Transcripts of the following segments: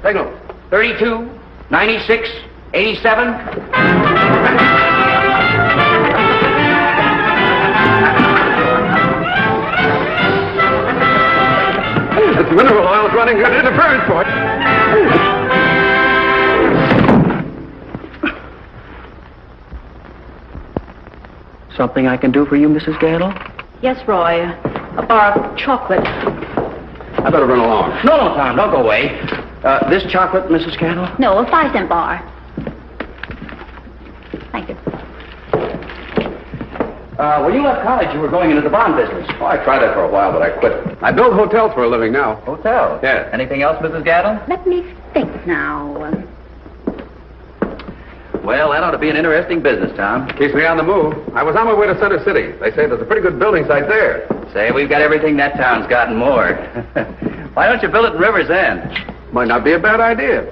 Signal. 32, 96, 87. It's mineral oil's running good interference point. Something I can do for you, Mrs. Gaddle? Yes, Roy. A bar of chocolate. I better run along. No, Tom, don't go away. This chocolate, Mrs. Gaddle? No, a 5-cent bar. Thank you. When you left college, you were going into the bond business. Oh, I tried that for a while, but I quit. I build hotels for a living now. Hotel? Yes. Anything else, Mrs. Gaddle? Let me think now. Well, that ought to be an interesting business, Tom. Keeps me on the move. I was on my way to Center City. They say there's a pretty good building site there. Say, we've got everything that town's got and more. Why don't you build it in River's End? Might not be a bad idea.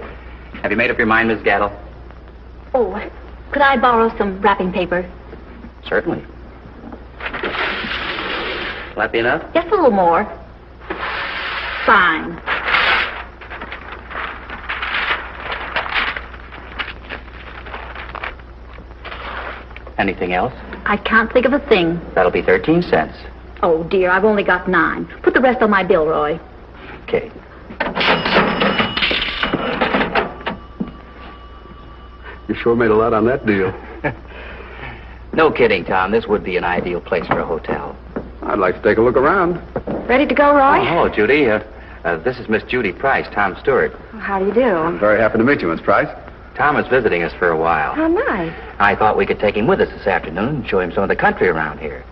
Have you made up your mind, Miss Gaddle? Oh, could I borrow some wrapping paper? Certainly. Will that be enough? Just a little more. Fine. Anything else? I can't think of a thing. That'll be 13 cents. Oh, dear, I've only got 9. Put the rest on my bill, Roy. Okay. You sure made a lot on that deal. No kidding, Tom. This would be an ideal place for a hotel. I'd like to take a look around. Ready to go, Roy? Oh, Judy. This is Miss Judy Price, Tom's steward. How do you do? I'm very happy to meet you, Miss Price. Tom is visiting us for a while. How nice. I thought we could take him with us this afternoon and show him some of the country around here.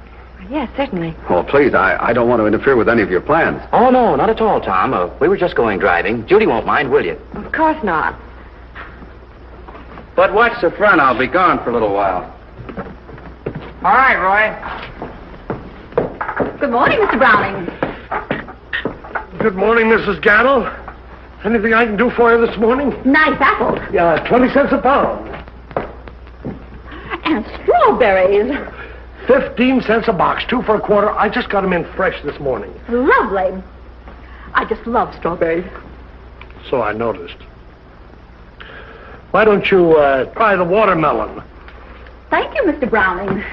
Yes, certainly. Oh, please, I don't want to interfere with any of your plans. Oh, no, not at all, Tom. We were just going driving. Judy won't mind, will you? Of course not. But watch the front. I'll be gone for a little while. All right, Roy. Good morning, Mr. Browning. Good morning, Mrs. Gaddle. Anything I can do for you this morning? Nice apples. Yeah, 20 cents a pound. And strawberries. 15 cents a box, 2 for a quarter. I just got them in fresh this morning. Lovely. I just love strawberries. So I noticed. Why don't you try the watermelon? Thank you, Mr. Browning.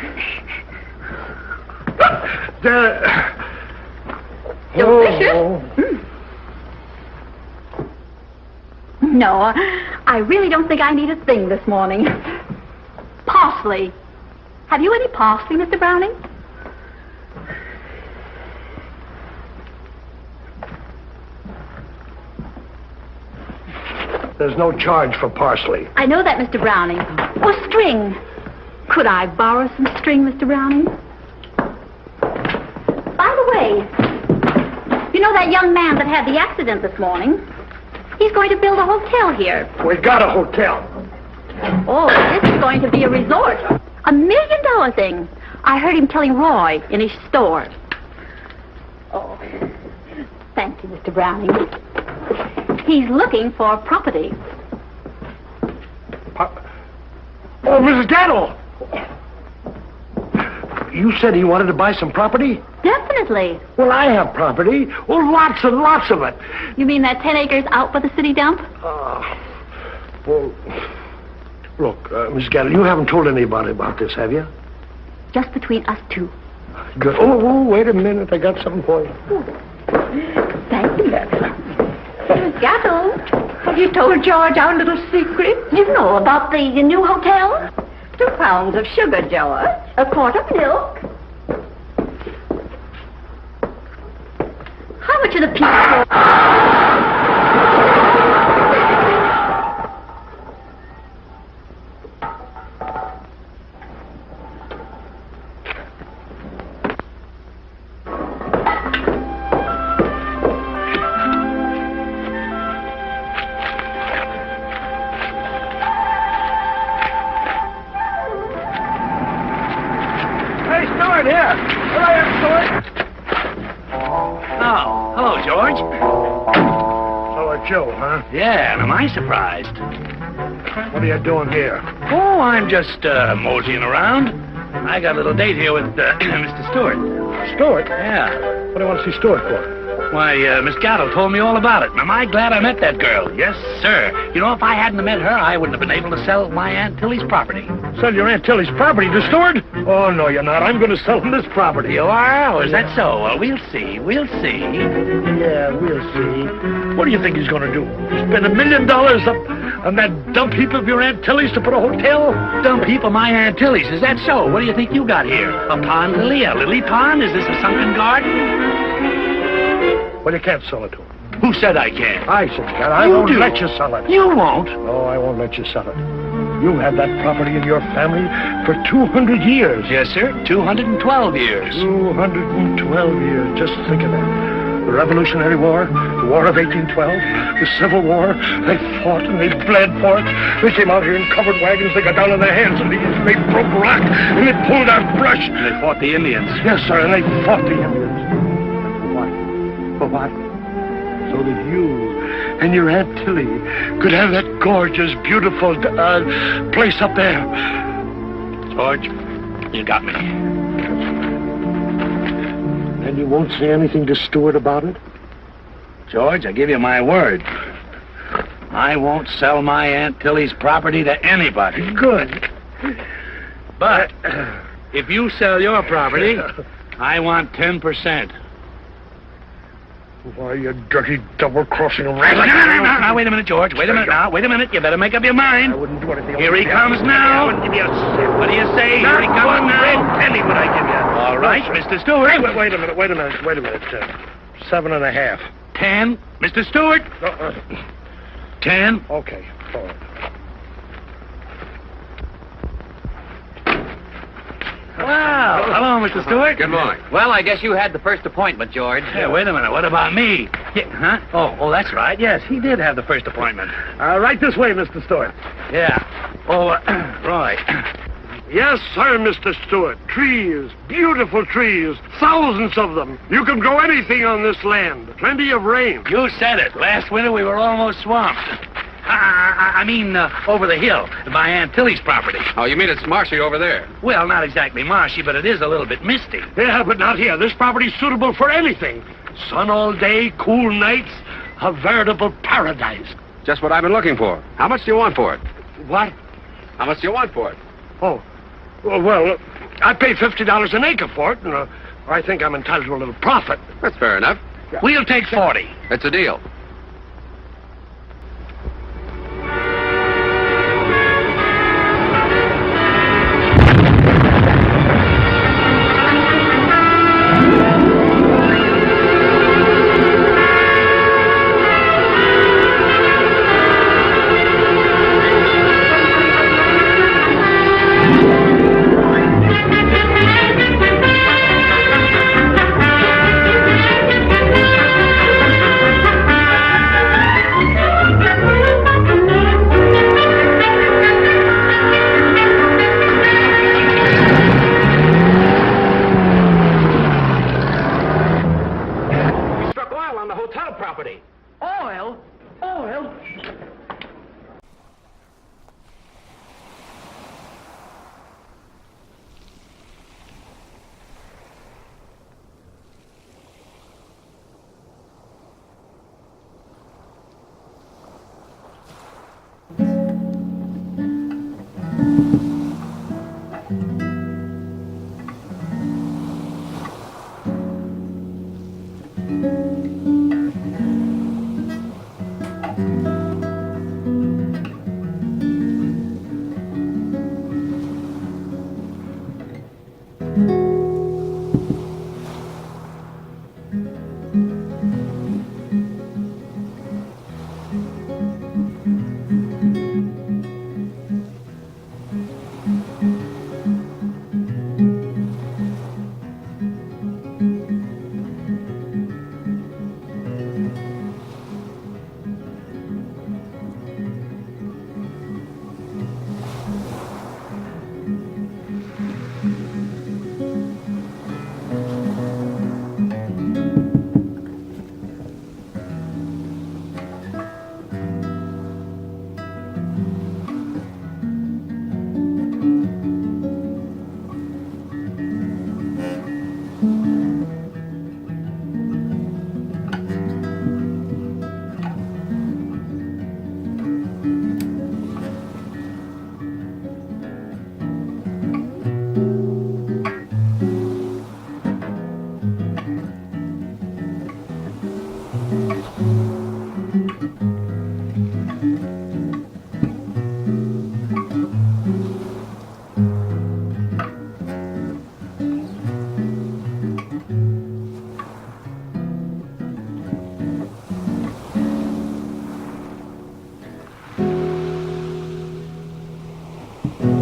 Delicious. Oh. No, I really don't think I need a thing this morning. Parsley. Have you any parsley, Mr. Browning? There's no charge for parsley. I know that, Mr. Browning. Or string. Could I borrow some string, Mr. Browning? By the way, you know that young man that had the accident this morning? He's going to build a hotel here. We got a hotel. Oh, this is going to be a resort. $1 million thing. I heard him telling Roy in his store. Oh, thank you, Mr. Browning. He's looking for property. Oh, Mrs. Gaddle! You said he wanted to buy some property? Definitely. Well, I have property. Oh, lots and lots of it. You mean that 10 acres out by the city dump? Well, look, Miss Gaddle, you haven't told anybody about this, have you? Just between us two. Good. Oh, wait a minute. I got something for you. Thank you. Miss Gaddle, have you told George our little secret? You know about the new hotel? 2 pounds of sugar, George. A quart of milk. How much are the people? Yeah, and am I surprised? What are you doing here? Oh, I'm just moseying around. I got a little date here with Mr. Stewart. Stewart? Yeah. What do you want to see Stewart for? Why, Miss Gatto told me all about it, and am I glad I met that girl? Yes, sir. You know, if I hadn't met her, I wouldn't have been able to sell my Aunt Tillie's property. Sell your Aunt Tillie's property to Stewart? Oh, no, you're not. I'm going to sell him this property. You are? Oh, is that so? Well, we'll see. We'll see. Yeah, we'll see. What do you think he's going to do? Spend $1 million up on that dump heap of your Aunt Tillie's to put a hotel? Dump heap of my Aunt Tillie's. Is that so? What do you think you got here? A pond lily? A lily pond? Is this a sunken garden? Well, you can't sell it to him. Who said I can't? I said, God, I You won't do. let you sell it. You won't. No, I won't let you sell it. You had that property in your family for 200 years. Yes, sir. 212 years. 212 years. Just think of that. The Revolutionary War, the War of 1812, the Civil War, they fought and they bled for it. They came out here in covered wagons, they got down on their hands and knees, and they broke rock, and they pulled out brush. And they fought the Indians. Yes, sir, and they fought the Indians. For what? For what? So that you and your Aunt Tillie could have that gorgeous, beautiful place up there. George, you got me. And you won't say anything to Stewart about it? George, I give you my word. I won't sell my Aunt Tillie's property to anybody. Good. But if you sell your property, I want 10%. Why, you dirty, double-crossing rat. No, wait a minute, George. Wait a minute now. Wait a minute. You better make up your mind. I wouldn't do anything. Here he comes now. I wouldn't give you a cent. What do you say? Here he comes now. Red penny would I give you. All right, Mr. Stewart. Hey, wait a minute. 7.5. 10. Mr. Stewart. 10. Okay, all right. Wow. Hello, Mr. Stewart. Good morning. Well, I guess you had the first appointment, George. Hey, wait a minute. What about me? Yeah, huh? Oh, that's right. Yes, he did have the first appointment. Right this way, Mr. Stewart. Yeah. Oh, Roy. Yes, sir, Mr. Stewart. Trees, beautiful trees, thousands of them. You can grow anything on this land. Plenty of rain. You said it. Last winter we were almost swamped. I mean, over the hill, by Aunt Tillie's property. Oh, you mean it's marshy over there? Well, not exactly marshy, but it is a little bit misty. Yeah, but not here. This property's suitable for anything. Sun all day, cool nights, a veritable paradise. Just what I've been looking for. How much do you want for it? What? How much do you want for it? Oh, well, I pay $50 an acre for it, and I think I'm entitled to a little profit. That's fair enough. We'll take 40. It's a deal.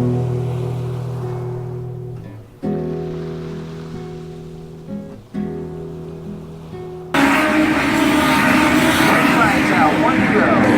Lights out, one to go.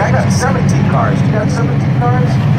I got 17 cars. You got 17 cars?